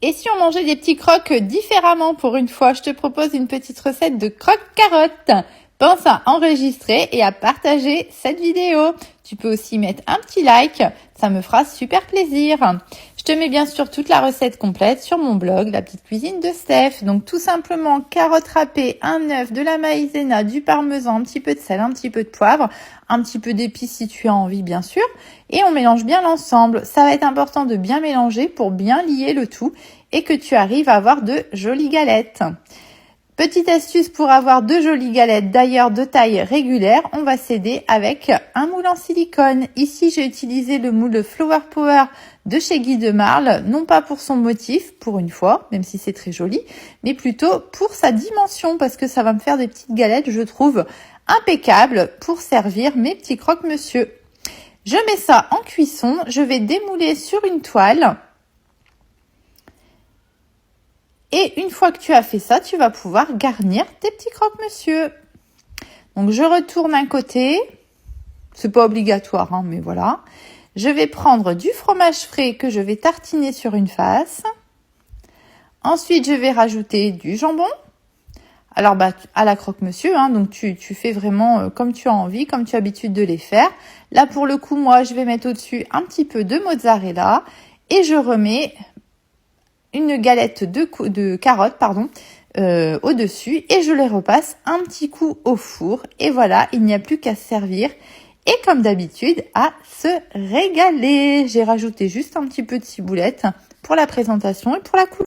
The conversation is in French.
Et si on mangeait des petits croques différemment pour une fois, je te propose une petite recette de croque carottes. Pense à enregistrer et à partager cette vidéo. Tu peux aussi mettre un petit like, ça me fera super plaisir. Je te mets bien sûr toute la recette complète sur mon blog, la petite cuisine de Steph. Donc tout simplement, carottes râpées, un œuf, de la maïzena, du parmesan, un petit peu de sel, un petit peu de poivre, un petit peu d'épices si tu as envie bien sûr. Et on mélange bien l'ensemble. Ça va être important de bien mélanger pour bien lier le tout et que tu arrives à avoir de jolies galettes. Petite astuce pour avoir de jolies galettes, d'ailleurs de taille régulière, on va s'aider avec un moule en silicone. Ici, j'ai utilisé le moule Flower Power de chez Guy de Marle, non pas pour son motif, pour une fois, même si c'est très joli, mais plutôt pour sa dimension, parce que ça va me faire des petites galettes, je trouve, impeccables pour servir mes petits croque-monsieur. Je mets ça en cuisson, je vais démouler sur une toile. Et une fois que tu as fait ça, tu vas pouvoir garnir tes petits croque-monsieur. Donc, je retourne un côté. C'est pas obligatoire, hein, mais voilà. Je vais prendre du fromage frais que je vais tartiner sur une face. Ensuite, je vais rajouter du jambon. Alors, à la croque-monsieur, hein, donc tu fais vraiment comme tu as envie, comme tu as l'habitude de les faire. Là, pour le coup, moi, je vais mettre au-dessus un petit peu de mozzarella et je remets une galette de carottes au-dessus et je les repasse un petit coup au four et voilà, il n'y a plus qu'à servir et comme d'habitude à se régaler. J'ai rajouté juste un petit peu de ciboulette pour la présentation et pour la couleur.